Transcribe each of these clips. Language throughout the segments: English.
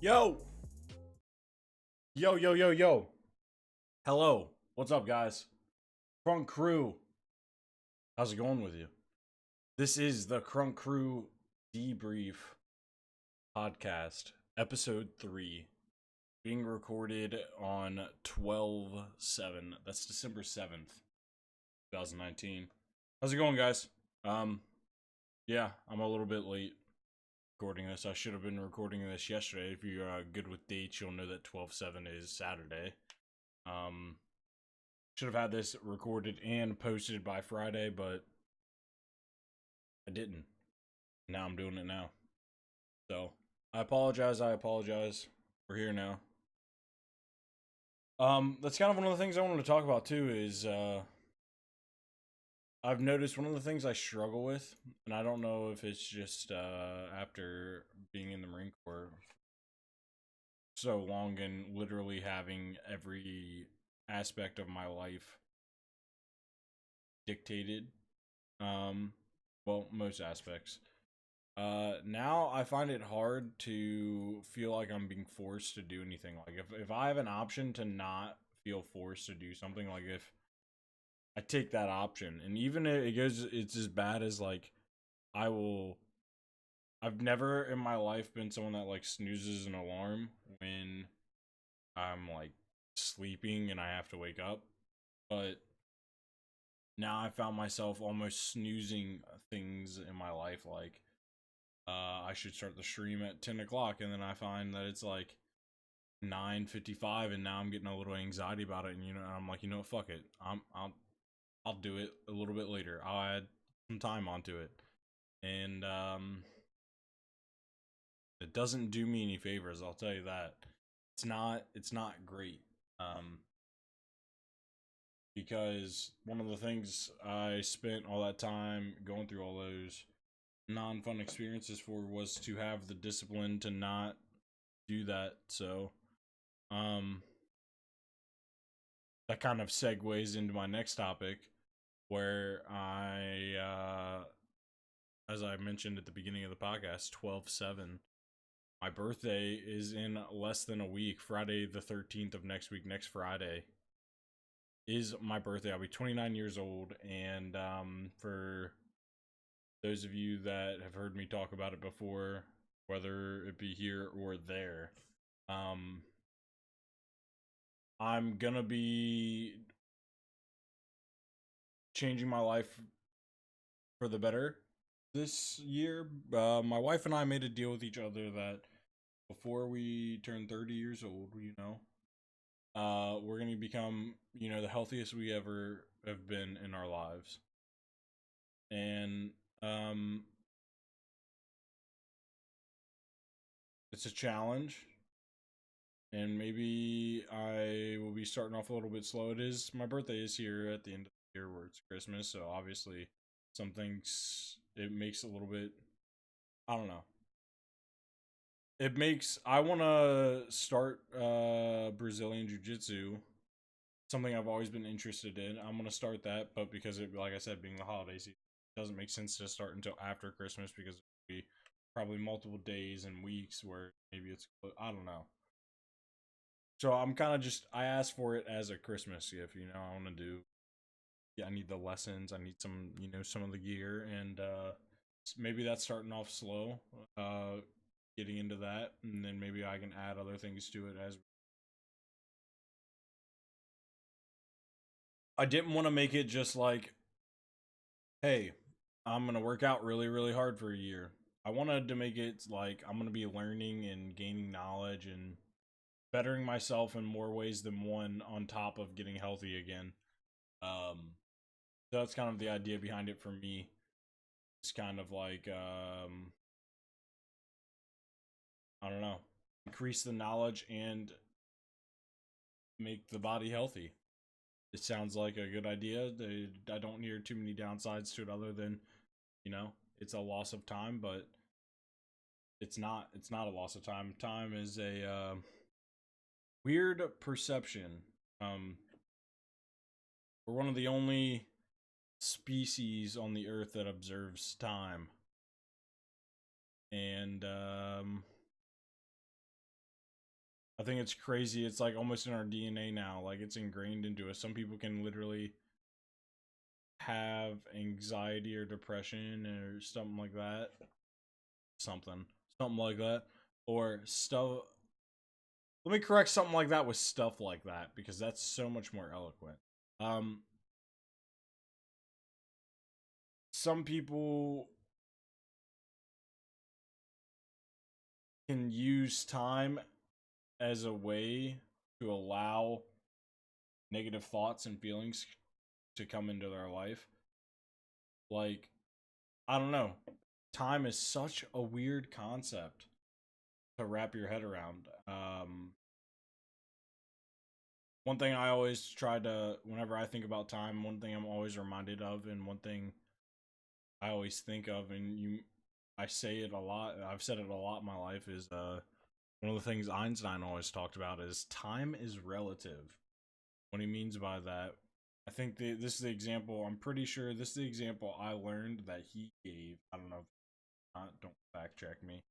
Yo, yo. Hello. What's up, guys? Krunk Crew. How's it going with you? This is the Krunk Crew Debrief Podcast, episode 3, being recorded on 12/7. That's December 7th, 2019. How's it going, guys? Yeah, I'm a little bit late recording this. I should have been recording this yesterday. If you're good with dates, you'll know that 12/7 is Saturday. Should have had this recorded and posted by Friday, but I didn't. Now I'm doing it now. So I apologize. We're here now. That's kind of one of the things I wanted to talk about too. Is I've noticed one of the things I struggle with, and I don't know if it's just after being in the Marine Corps so long and literally having every aspect of my life dictated. Well, most aspects. Now I find it hard to feel like I'm being forced to do anything. Like if I have an option to not feel forced to do something, like if I take that option, and even if it's as bad as like I will. I've never in my life been someone that like snoozes an alarm when I'm like sleeping and I have to wake up, but now I found myself almost snoozing things in my life, like I should start the stream at 10 o'clock, and then I find that it's like 9:55, and now I'm getting a little anxiety about it, and I'm like, fuck it, I'll do it a little bit later. I'll add some time onto it, and it doesn't do me any favors. I'll tell you that. It's not great. Because one of the things I spent all that time going through all those non-fun experiences for was to have the discipline to not do that. So that kind of segues into my next topic, where as I mentioned at the beginning of the podcast, 12/7, my birthday is in less than a week. Friday the 13th of next week, next Friday, is my birthday. I'll be 29 years old, and for those of you that have heard me talk about it before, whether it be here or there, I'm gonna be changing my life for the better this year. My wife and I made a deal with each other that before we turn 30 years old, we're gonna become, the healthiest we ever have been in our lives. And it's a challenge, and maybe I will be starting off a little bit slow. My birthday is here at the end of the year where it's Christmas, so obviously some things, it makes a little bit, I don't know. I want to start Brazilian Jiu-Jitsu, something I've always been interested in. I'm going to start that, but because like I said, being the holiday season, it doesn't make sense to start until after Christmas, because it'll be probably multiple days and weeks where maybe I don't know. So I'm kind of I asked for it as a Christmas gift, I want to do, yeah, I need the lessons, I need some, some of the gear, and maybe that's starting off slow, getting into that, and then maybe I can add other things to it. As I didn't want to make it just like, hey, I'm going to work out really, really hard for a year. I wanted to make it like I'm going to be learning and gaining knowledge and bettering myself in more ways than one, on top of getting healthy again. So that's kind of the idea behind it for me. It's kind of like, I don't know, increase the knowledge and make the body healthy. It sounds like a good idea. I don't hear too many downsides to it, other than, it's a loss of time, but it's not. It's not a loss of time. Time is a weird perception. We're one of the only species on the earth that observes time, and I think it's crazy. It's like almost in our DNA now. Like it's ingrained into us. Some people can literally have anxiety or depression or something like that. Something like that. Or stuff. Let me correct something like that with stuff like that because that's so much more eloquent. Some people can use time as a way to allow negative thoughts and feelings to come into their life. Like, I don't know. Time is such a weird concept to wrap your head around. One thing I always try to, whenever I think about time, one thing I'm always reminded of, and one thing I always think of, and I say it a lot. I've said it a lot in my life. Is one of the things Einstein always talked about is time is relative. What he means by that, I think this is the example. I'm pretty sure this is the example I learned that he gave. I don't know. Don't fact check me.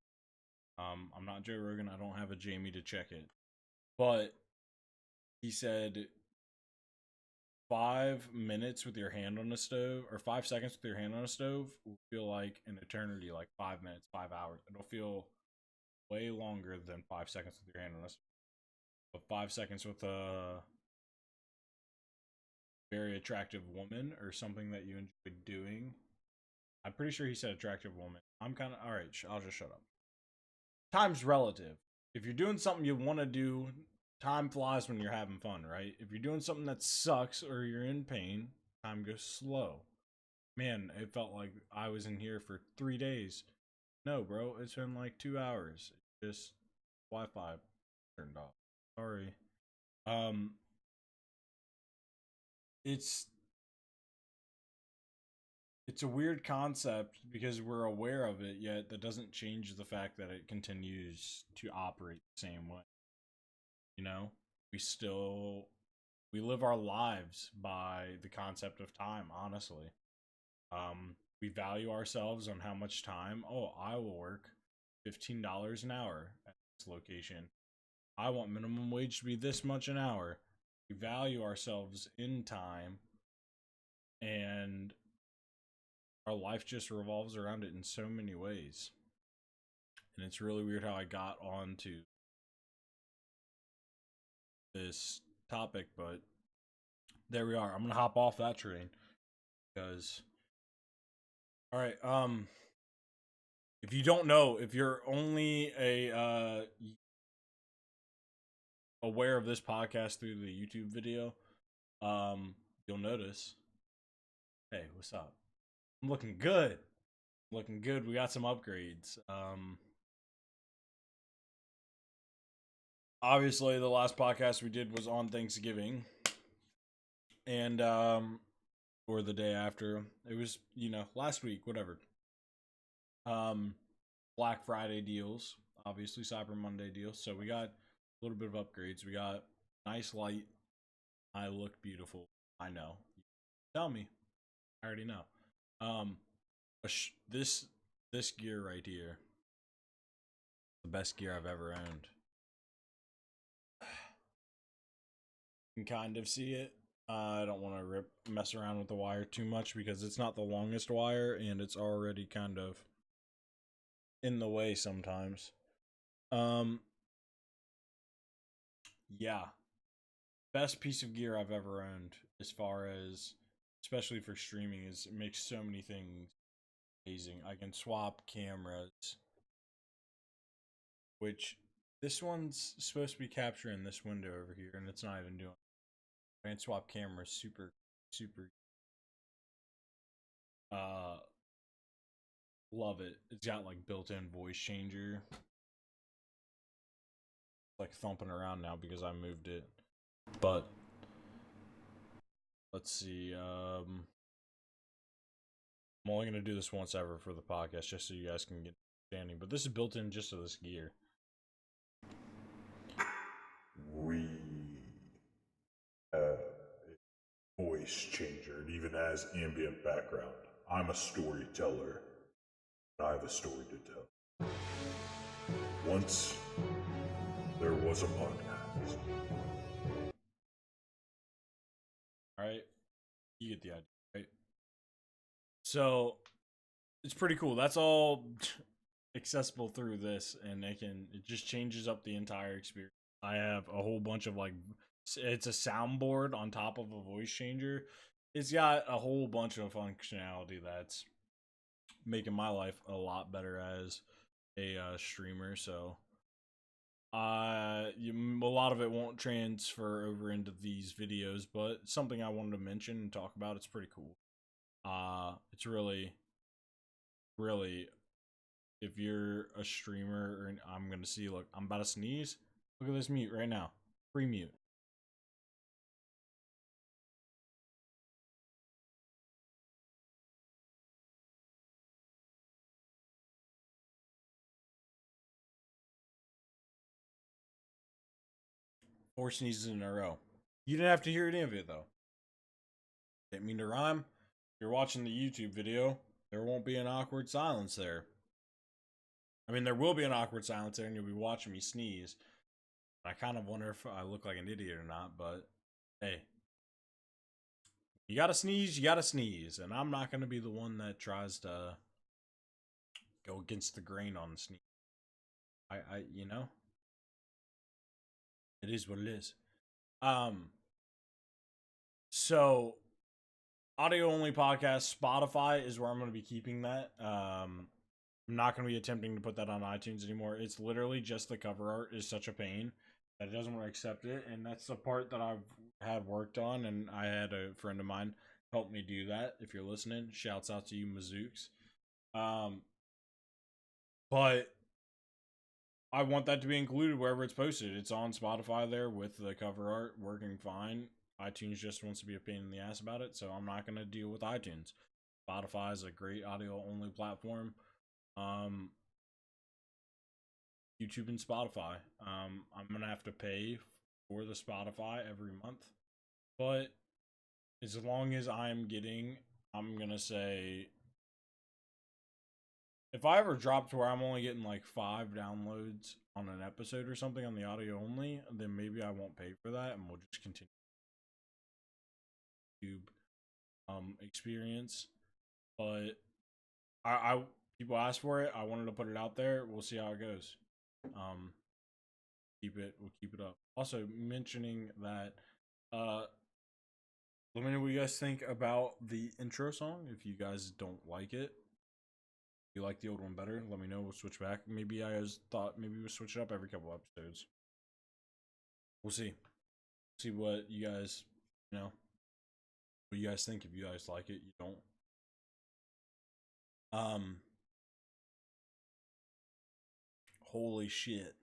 I'm not Joe Rogan. I don't have a Jamie to check it, but he said 5 minutes with your hand on the stove, or 5 seconds with your hand on a stove, will feel like an eternity, like 5 minutes, 5 hours. It'll feel way longer than 5 seconds with your hand on a stove. But 5 seconds with a very attractive woman or something that you enjoy doing. I'm pretty sure he said attractive woman. I'm kind of, all right, I'll just shut up. Time's relative. If you're doing something you want to do, time flies when you're having fun, right? If you're doing something that sucks or you're in pain, time goes slow. Man, it felt like I was in here for 3 days. No, bro, it's been like 2 hours. Just Wi-Fi turned off. Sorry. It's a weird concept because we're aware of it, yet that doesn't change the fact that it continues to operate the same way. You know, we live our lives by the concept of time, honestly. We value ourselves on how much time. Oh, I will work $15 an hour at this location. I want minimum wage to be this much an hour. We value ourselves in time, and our life just revolves around it in so many ways. And it's really weird how I got onto this topic, but there we are. I'm gonna hop off that train because, all right. If you don't know, if you're only aware of this podcast through the YouTube video, you'll notice. Hey, what's up? I'm looking good. Looking good. We got some upgrades. Obviously, the last podcast we did was on Thanksgiving, and or the day after. It was, last week, whatever. Black Friday deals, obviously Cyber Monday deals. So we got a little bit of upgrades. We got nice light. I look beautiful. I know. Tell me. I already know. This gear right here, the best gear I've ever owned. You can kind of see it. I don't want to mess around with the wire too much because it's not the longest wire and it's already kind of in the way sometimes. Yeah. Best piece of gear I've ever owned as far as, especially for streaming, is it makes so many things amazing. I can swap cameras, which this one's supposed to be capturing this window over here and it's not even doing it. I can swap cameras super love it. It's got like built-in voice changer. Like thumping around now because I moved it. But let's see. I'm only gonna do this once ever for the podcast, just so you guys can get understanding. But this is built in just to this gear. We have a voice changer. It even has ambient background. I'm a storyteller, and I have a story to tell. Once there was a podcast. Alright? You get the idea, right? So, it's pretty cool. That's all accessible through this, and it just changes up the entire experience. I have a whole bunch of it's a soundboard on top of a voice changer. It's got a whole bunch of functionality that's making my life a lot better as a streamer. So a lot of it won't transfer over into these videos, but something I wanted to mention and talk about. It's pretty cool. It's really if you're a streamer, or I'm gonna see, look, I'm about to sneeze. Look at this mute right now. Free mute. Four sneezes in a row. You didn't have to hear any of it though. Didn't mean to rhyme. If you're watching the YouTube video, there won't be an awkward silence there. I mean, there will be an awkward silence there, and you'll be watching me sneeze. I kind of wonder if I look like an idiot or not, but hey. You gotta sneeze, and I'm not gonna be the one that tries to go against the grain on the sneeze. You know? It is what it is. So audio only podcast, Spotify is where I'm gonna be keeping that. I'm not gonna be attempting to put that on iTunes anymore. It's literally just the cover art is such a pain that it doesn't want to accept it, and that's the part that I've had worked on, and I had a friend of mine help me do that. If you're listening, shouts out to you, Mazooks. But I want that to be included wherever it's posted. It's on Spotify there with the cover art working fine. iTunes just wants to be a pain in the ass about it, so I'm not going to deal with iTunes. Spotify is a great audio only platform. YouTube and Spotify. I'm going to have to pay for the Spotify every month, but as long as I'm going to say, if I ever drop to where I'm only getting like 5 downloads on an episode or something on the audio only, then maybe I won't pay for that, and we'll just continue YouTube experience. But I people ask for it. I wanted to put it out there. We'll see how it goes. We'll keep it up. Also mentioning that, let me know what you guys think about the intro song. If you guys don't like it, you like the old one better, let me know. We'll switch back. Maybe I thought maybe we'll switch it up every couple episodes. We'll see. See what you guys, what you guys think. If you guys like it, you don't. Holy shit.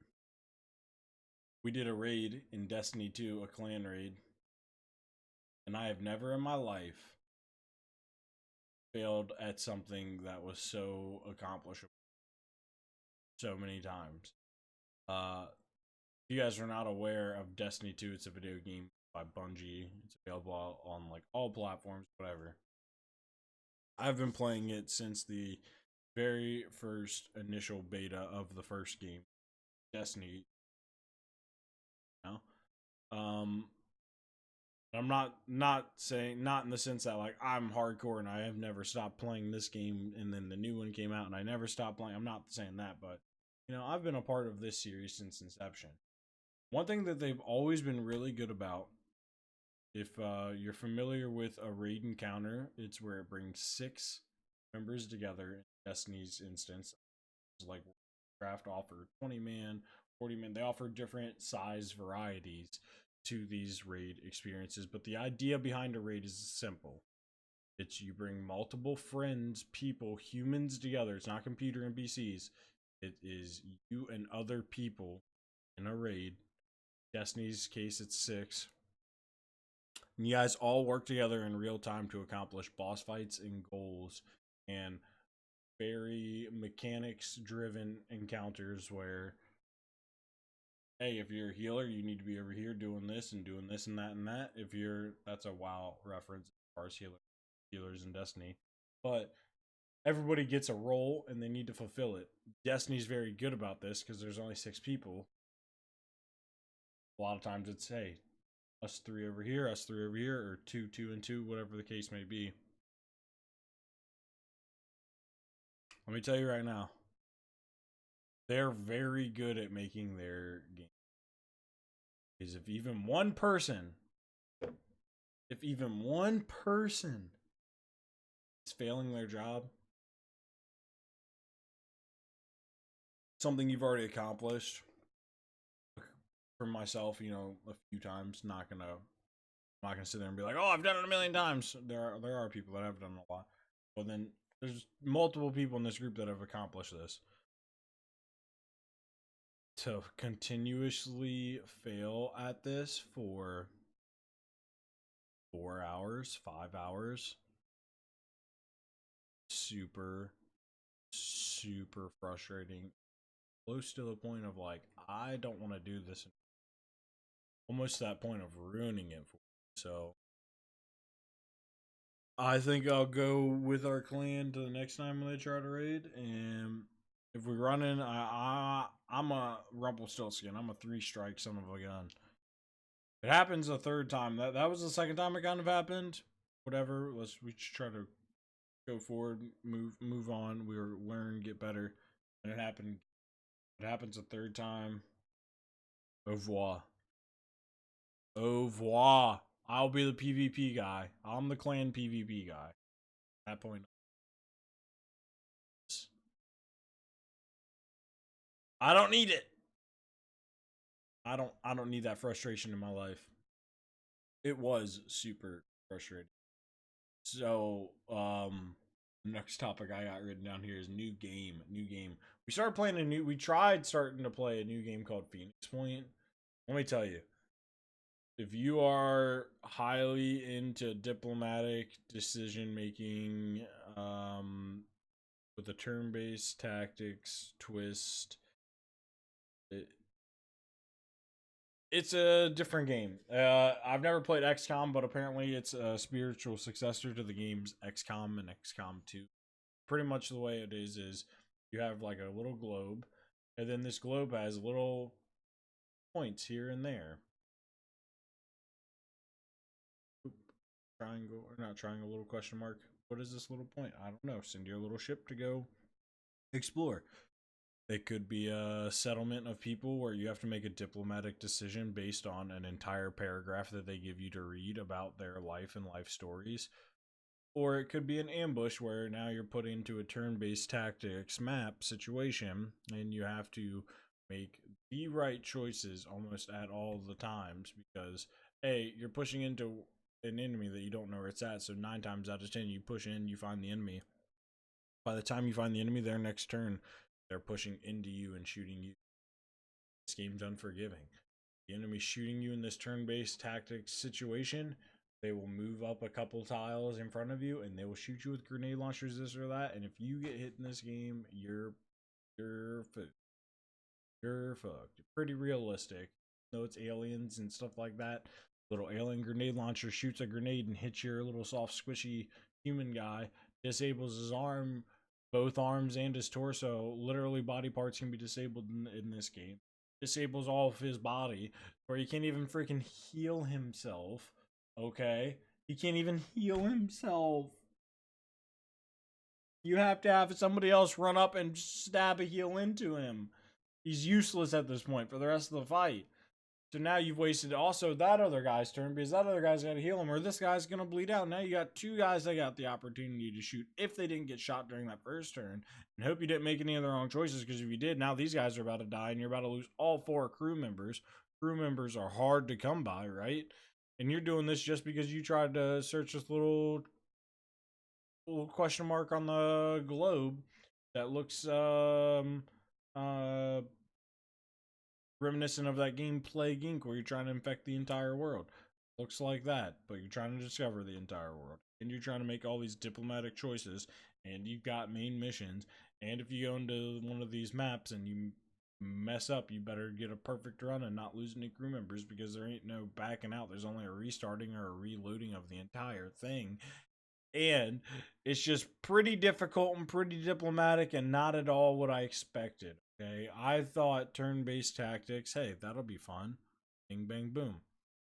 We did a raid in Destiny 2, a clan raid. And I have never in my life failed at something that was so accomplishable so many times. If you guys are not aware of Destiny 2, it's a video game by Bungie. It's available on like all platforms, whatever. I've been playing it since the very first initial beta of the first game, Destiny. I'm not saying, not in the sense that like I'm hardcore and I have never stopped playing this game, and then the new one came out and I never stopped playing. I'm not saying that, but I've been a part of this series since inception. One thing that they've always been really good about, if you're familiar with a raid encounter, it's where it brings 6 members together in Destiny's instance. Like Craft offer 20-man, 40-man. They offer different size varieties to these raid experiences, but the idea behind a raid is simple. It's you bring multiple friends, people, humans together. It's not computer NPCs. It is you and other people in a raid. Destiny's case, it's 6. And you guys all work together in real time to accomplish boss fights and goals, and very mechanics driven encounters where, hey, if you're a healer, you need to be over here doing this and that and that. That's a WoW reference as far as healers in Destiny. But everybody gets a role and they need to fulfill it. Destiny's very good about this because there's only 6 people. A lot of times it's, hey, us three over here, or two, two, and two, whatever the case may be. Let me tell you right now, they're very good at making their game. Because if even one person is failing their job, something you've already accomplished. For myself, a few times, not gonna sit there and be like, oh, I've done it a million times. There are people that have done it a lot, but then there's multiple people in this group that have accomplished this. To continuously fail at this for 4 hours, 5 hours, super frustrating, close to the point of like, I don't want to do this, almost to that point of ruining it for me. So I think I'll go with our clan to the next time when they try to raid, and if we run in, I'm a Rumpelstiltskin. I'm a 3-strike son of a gun. It happens a third time. That was the second time it kind of happened. Whatever. We just try to go forward, move on. We learn, get better. And it happened. It happens a third time. Au revoir. Au revoir. I'll be the PvP guy. I'm the clan PvP guy. At that point, I don't need it. I don't need that frustration in my life. It was super frustrating. So, next topic I got written down here is new game. We tried starting to play a new game called Phoenix Point. Let me tell you, if you are highly into diplomatic decision making, with a turn-based tactics twist, it's a different game. I've never played XCOM, but apparently it's a spiritual successor to the games XCOM and XCOM 2. Pretty much the way it is you have like a little globe, and then this globe has little points here and there. Triangle, or not triangle, little question mark. What is this little point? I don't know. Send your little ship to go explore. It could be a settlement of people where you have to make a diplomatic decision based on an entire paragraph that they give you to read about their life and life stories. Or it could be an ambush where now you're put into a turn-based tactics map situation and you have to make the right choices almost at all the times because, hey, you're pushing into an enemy that you don't know where it's at. So 9 times out of 10, you push in, you find the enemy. By the time you find the enemy, their next turn, they're pushing into you and shooting you. This game's unforgiving. The enemy's shooting you in this turn-based tactics situation. They will move up a couple tiles in front of you and they will shoot you with grenade launchers, this or that. And if you get hit in this game, you're fucked. You're fucked. Pretty realistic. Though it's aliens and stuff like that. Little alien grenade launcher shoots a grenade and hits your little soft squishy human guy. Disables his arm, both arms and his torso. Literally body parts can be disabled in this game. Disables all of his body where he can't even freaking heal himself. Okay? He can't even heal himself. You have to have somebody else run up and stab a heal into him. He's useless at this point for the rest of the fight. So now you've wasted also that other guy's turn because that other guy's got to heal him or this guy's going to bleed out. Now you got 2 guys that got the opportunity to shoot if they didn't get shot during that first turn. And hope you didn't make any of the wrong choices because if you did, now these guys are about to die and you're about to lose all 4 crew members. Crew members are hard to come by, right? And you're doing this just because you tried to search this little question mark on the globe that looks reminiscent of that game Plague Inc. where you're trying to infect the entire world. Looks like that, but you're trying to discover the entire world. And you're trying to make all these diplomatic choices, and you've got main missions. And if you go into one of these maps and you mess up, you better get a perfect run and not lose any crew members because there ain't no backing out. There's only a restarting or a reloading of the entire thing. And it's just pretty difficult and pretty diplomatic and not at all what I expected. Okay, I thought turn-based tactics, hey, that'll be fun. Bang bang boom.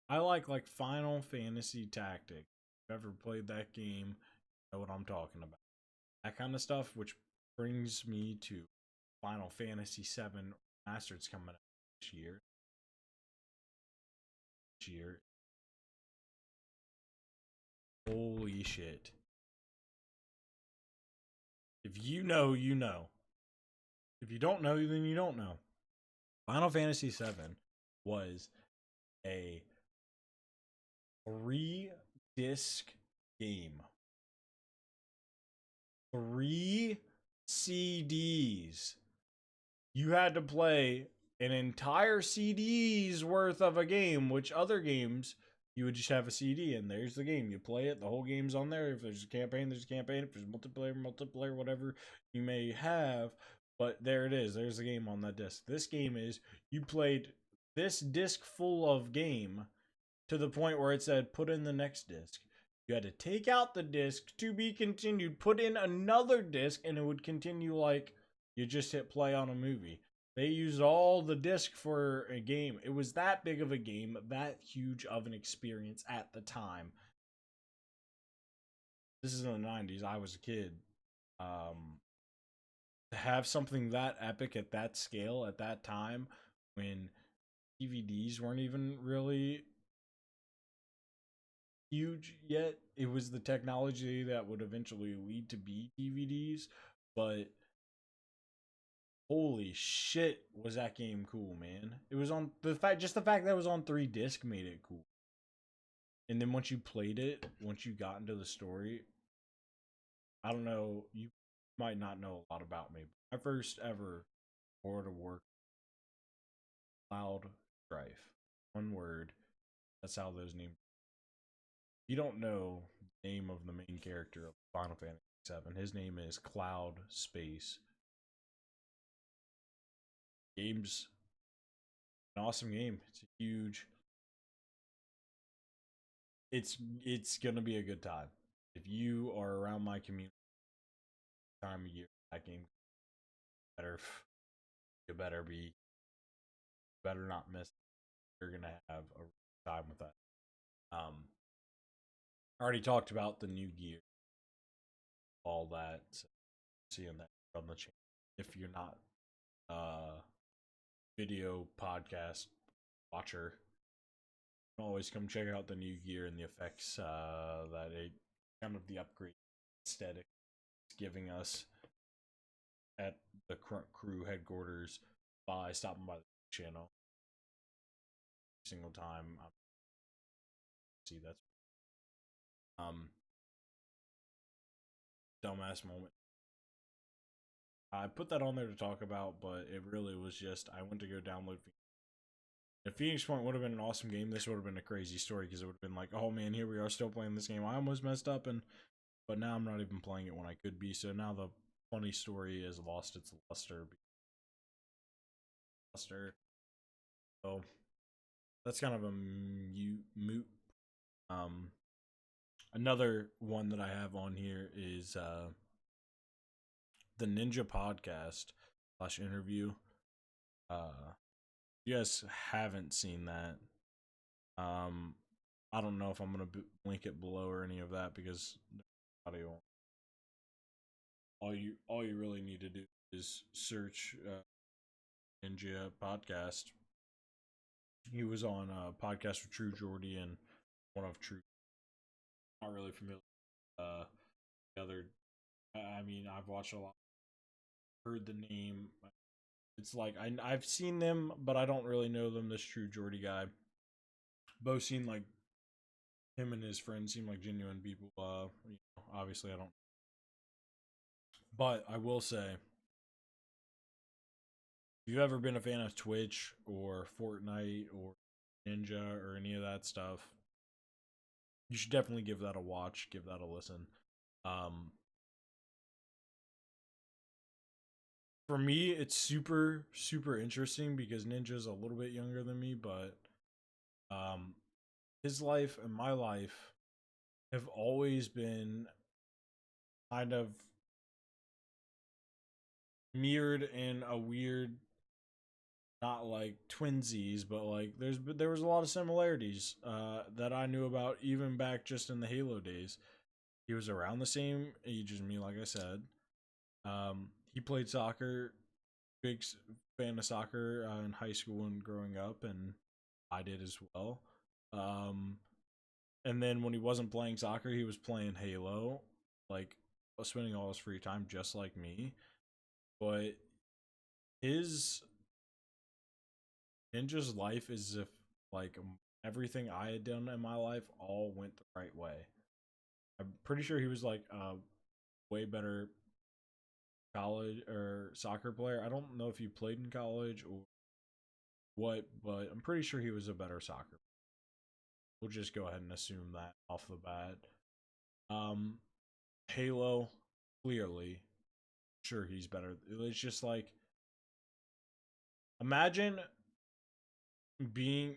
I like Final Fantasy Tactics. If you've ever played that game, you know what I'm talking about. That kind of stuff, which brings me to Final Fantasy VII Remastered's coming out this year. Holy shit. If you know, you know. If you don't know, then you don't know. Final Fantasy VII was a 3-disc game. 3 CDs. You had to play an entire CD's worth of a game, which other games you would just have a CD and there's the game. You play it, the whole game's on there. If there's a campaign, there's a campaign. If there's multiplayer, whatever you may have. But there it is. There's the game on that disc. This game is you played this disc full of game to the point where it said put in the next disc. You had to take out the disc to be continued, put in another disc, and it would continue like you just hit play on a movie. They used all the disc for a game. It was that big of a game, that huge of an experience at the time. This is in the 90s. I was a kid. To have something that epic at that scale at that time when DVDs weren't even really huge yet. It was the technology that would eventually lead to be DVDs, but holy shit, was that game cool, man. It was on the fact that it was on 3 disc made it cool. And then once you played it, once you got into the story, I don't know, you might not know a lot about me. But my first ever World of Warcraft, Cloud Strife. One word. That's how those names. You don't know the name of the main character of Final Fantasy VII. His name is Cloud Space. Game's an awesome game. It's a huge. It's gonna be a good time. If you are around my community time of year, that game better not miss it. You're gonna have a time with that. I already talked about the new gear, all that. So seeing that on the channel. If you're not video podcast watcher, you can always come check out the new gear and the effects that it kind of the upgrade aesthetic is giving us at the Krunk crew headquarters by stopping by the channel. Every single time I see that's dumbass moment. I put that on there to talk about, but it really was just I went to go download. If Phoenix Point would have been an awesome game, this would have been a crazy story because it would have been like, oh man, here we are still playing this game. I almost messed up, but now I'm not even playing it when I could be. So now the funny story has lost its luster. So that's kind of a moot. Another one that I have on here is the Ninja Podcast / interview. You guys haven't seen that, I don't know if I'm gonna link it below or any of that because audio. All you really need to do is search Ninja Podcast. He was on a podcast with True Jordy and one of True. Not really familiar. The other. I mean, I've watched a lot. Heard the name. It's like I've seen them, but I don't really know them. This True Jordy guy. Both seem like him and his friends seem like genuine people. Obviously I don't. But I will say, if you've ever been a fan of Twitch or Fortnite or Ninja or any of that stuff, you should definitely give that a watch, give that a listen. For me, it's super, super interesting because Ninja's a little bit younger than me, but his life and my life have always been kind of mirrored in a weird not like twinsies, but like there was a lot of similarities that I knew about even back just in the Halo days. He was around the same age as me, like I said. He played soccer, big fan of soccer in high school and growing up, and I did as well. Um, and then when he wasn't playing soccer, he was playing Halo, like spending all his free time just like me. But his Ninja's life is if like everything I had done in my life all went the right way. I'm pretty sure he was like a way better college or soccer player. I don't know if he played in college or what, but I'm pretty sure he was a better soccer. We'll just go ahead and assume that off the bat. Um, Halo, clearly, sure he's better. It's just like imagine being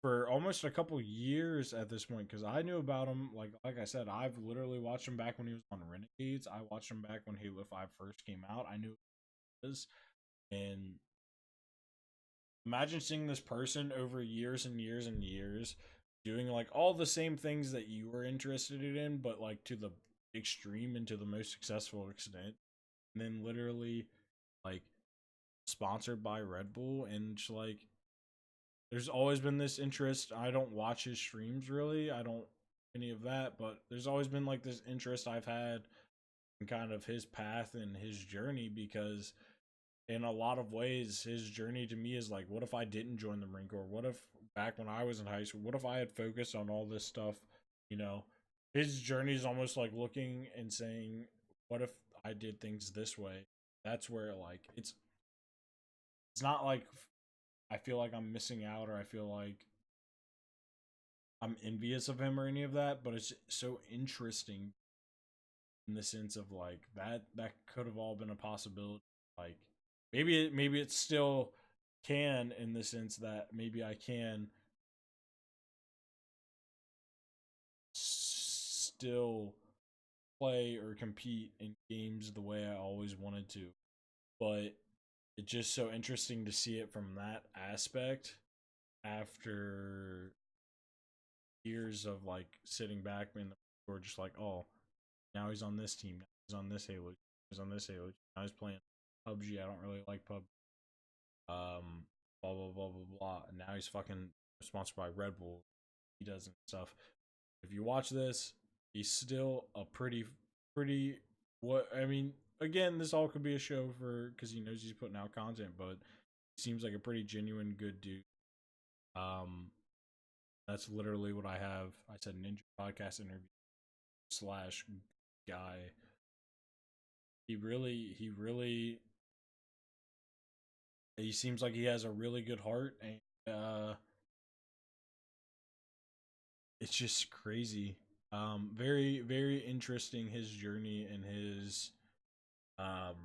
for almost a couple years at this point because I knew about him. Like I said, I've literally watched him back when he was on Renegades. I watched him back when Halo 5 first came out. I knew it was, and imagine seeing this person over years and years and years doing like all the same things that you were interested in, but like to the extreme and to the most successful extent. And then literally like sponsored by Red Bull and just like there's always been this interest. I don't watch his streams really. I don't any of that, but there's always been like this interest I've had in kind of his path and his journey because in a lot of ways his journey to me is like what if I didn't join the Marine Corps? What if back when I was in high school, what if I had focused on all this stuff, you know? His journey is almost like looking and saying what if I did things this way? That's where like it's not like I feel like I'm missing out or I feel like I'm envious of him or any of that, but it's so interesting in the sense of like that could have all been a possibility. Like maybe it still can in the sense that maybe I can still play or compete in games the way I always wanted to. But it's just so interesting to see it from that aspect after years of like sitting back and we're just like, oh, now he's on this team, now he's on this Halo, he's on this Halo, now he's playing PUBG. I don't really like PUBG. Blah blah blah blah blah. And now he's fucking sponsored by Red Bull. He does and stuff. If you watch this, he's still a pretty. What I mean, again, this all could be a show for because he knows he's putting out content, but he seems like a pretty genuine good dude. Um, that's literally what I have. I said Ninja podcast interview slash guy. He seems like he has a really good heart, and it's just crazy. Very very interesting his journey and his um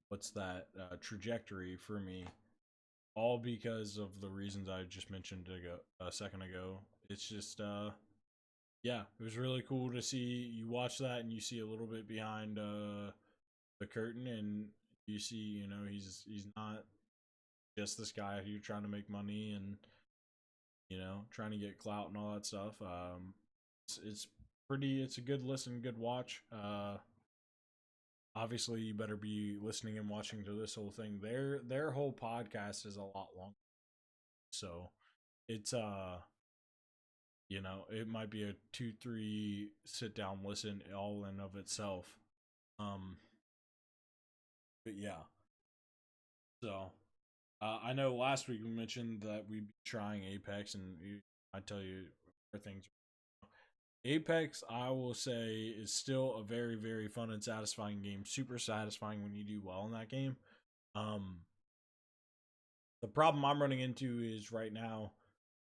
what's that trajectory for me. All because of the reasons I just mentioned a second ago. It's just yeah, it was really cool to see you watch that and you see a little bit behind the curtain and you see, you know, he's not just this guy who's trying to make money and you know, trying to get clout and all that stuff. It's pretty it's a good listen, good watch. Obviously you better be listening and watching to this whole thing. Their whole podcast is a lot longer. So it's you know, it might be a 2-3 sit down listen all in of itself. Um but yeah. So I know last week we mentioned that we'd be trying Apex and I tell you where things Apex, I will say, is still a very, very fun and satisfying game. Super satisfying when you do well in that game. Um, the problem I'm running into is right now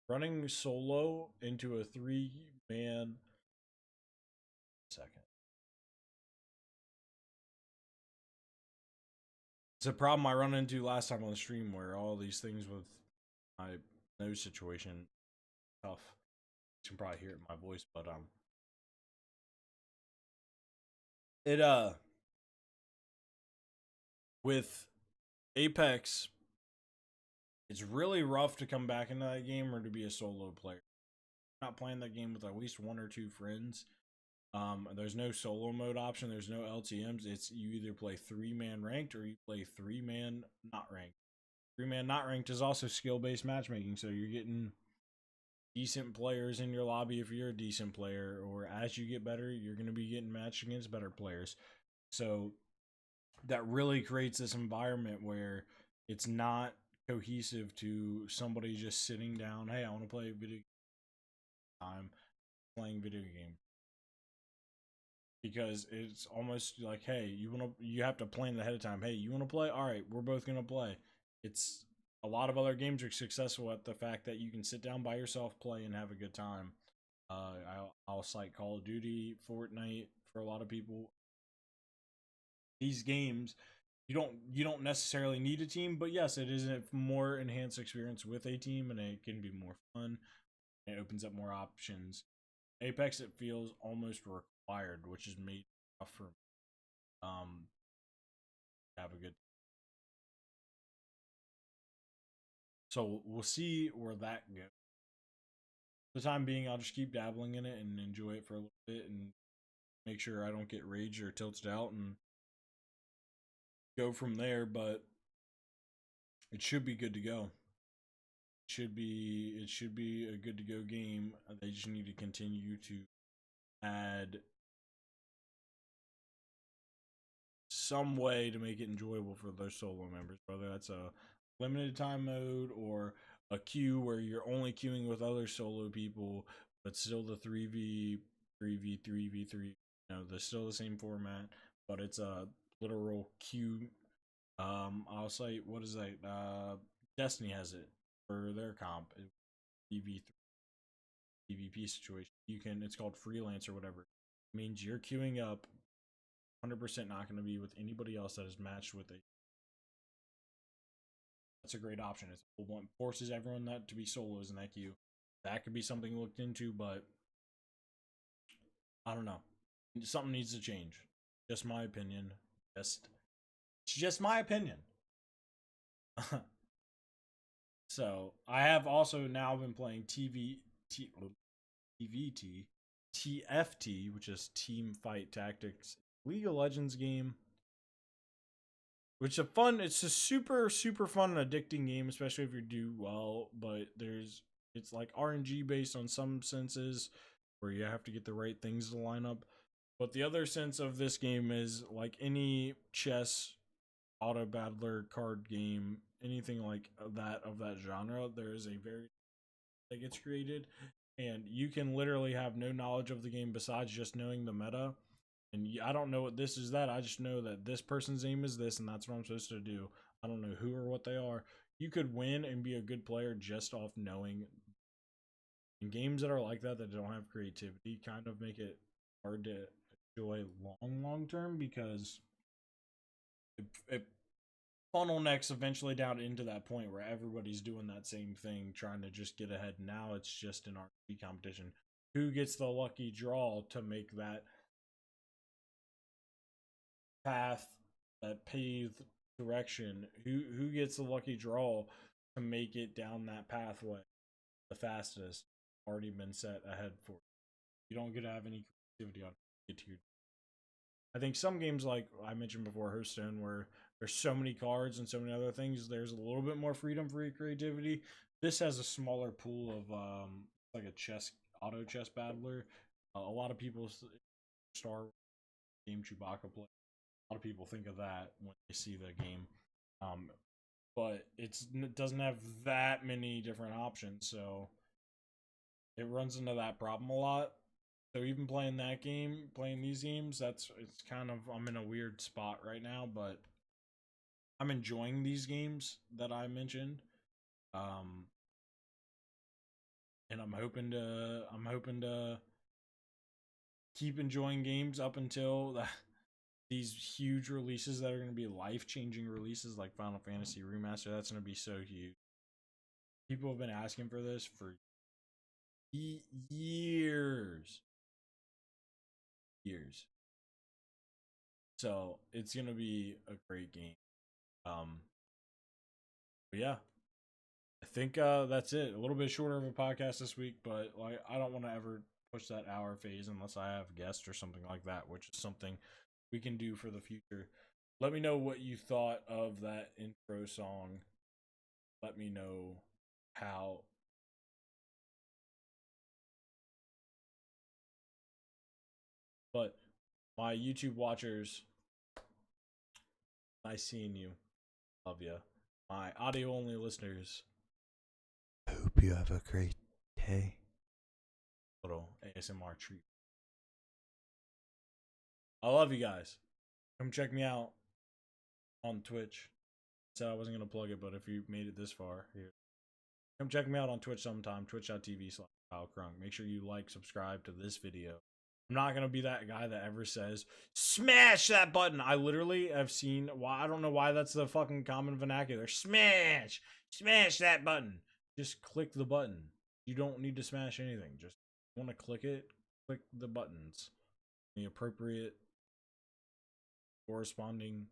running solo into a 3-man. Second, it's a problem I run into last time on the stream where all these things with my nose situation tough. You can probably hear it in my voice, but it with Apex, it's really rough to come back into that game or to be a solo player. Not playing that game with at least one or two friends. There's no solo mode option. There's no LTMs. It's you either play 3-man ranked or you play 3-man not ranked. 3-man not ranked is also skill based matchmaking, so you're getting decent players in your lobby if you're a decent player, or as you get better, you're going to be getting matched against better players. So that really creates this environment where it's not cohesive to somebody just sitting down. Hey, I want to play video game. I'm playing video game, because it's almost like, hey, you have to plan ahead of time. Hey, you want to play? All right, we're both gonna play. It's a lot of other games are successful at the fact that you can sit down by yourself, play, and have a good time. I'll cite Call of Duty, Fortnite for a lot of people. These games, you don't necessarily need a team, but yes, it is a more enhanced experience with a team, and it can be more fun. It opens up more options. Apex, it feels almost required, which is made tough for have a good. So we'll see where that goes. For the time being, I'll just keep dabbling in it and enjoy it for a little bit, and make sure I don't get raged or tilted out, and go from there. But it should be good to go. It should be a good to go game. They just need to continue to add some way to make it enjoyable for those solo members, whether that's a limited time mode or a queue where you're only queuing with other solo people, but still the 3v3v3. There's still the same format, but it's a literal queue. I'll say, what is that? Destiny has it for their comp. PvP PvP situation. It's called freelance or whatever. It means you're queuing up 100% not going to be with anybody else that is matched with it. That's a great option. It forces everyone that to be solos in that queue. That could be something looked into, but I don't know. Something needs to change. Just my opinion. It's just my opinion. So I have also now been playing TFT, which is Team Fight Tactics, League of Legends game. Which it's a super fun and addicting game, especially if you do well. But it's like RNG based on some senses, where you have to get the right things to line up. But the other sense of this game is like any chess, auto battler, card game, anything like that of that genre. There is a very that gets created, and you can literally have no knowledge of the game besides just knowing the meta. And I don't know what this is that. I just know that this person's name is this, and that's what I'm supposed to do. I don't know who or what they are. You could win and be a good player just off knowing. And games that are like that don't have creativity kind of make it hard to enjoy long term, because it funnel necks eventually down into that point where everybody's doing that same thing, trying to just get ahead. Now it's just an RPG competition. Who gets the lucky draw to make that path, that paved direction? Who gets the lucky draw to make it down that pathway the fastest? Already been set ahead for you. Don't get to have any creativity on get to your. I think some games, like I mentioned before, Hearthstone, where there's so many cards and so many other things, there's a little bit more freedom for your creativity. This has a smaller pool of like a auto chess battler. A lot of people Star game Chewbacca play. A lot of people think of that when they see the game, but it doesn't have that many different options, so it runs into that problem a lot. So even playing these games, it's kind of, I'm in a weird spot right now, but I'm enjoying these games that I mentioned, and I'm hoping to keep enjoying games up until these huge releases that are going to be life-changing releases like Final Fantasy Remaster. That's going to be so huge. People have been asking for this for years. So it's going to be a great game. But yeah, I think that's it. A little bit shorter of a podcast this week, but like I don't want to ever push that hour phase unless I have guests or something like that, which is something we can do for the future. Let me know what you thought of that intro song. Let me know how. But my YouTube watchers, nice seeing you. Love ya. My audio only listeners, Hope you have a great day. little ASMR treat. I love you guys. Come check me out on Twitch. Said I wasn't gonna plug it, but if you made it this far, here, come check me out on Twitch sometime. Twitch.tv/KyleKrunk. Make sure you like, subscribe to this video. I'm not gonna be that guy that ever says smash that button. I literally have seen why. I don't know why that's the fucking common vernacular. Smash that button. Just click the button. You don't need to smash anything. Just want to click it. Click the buttons. The appropriate corresponding.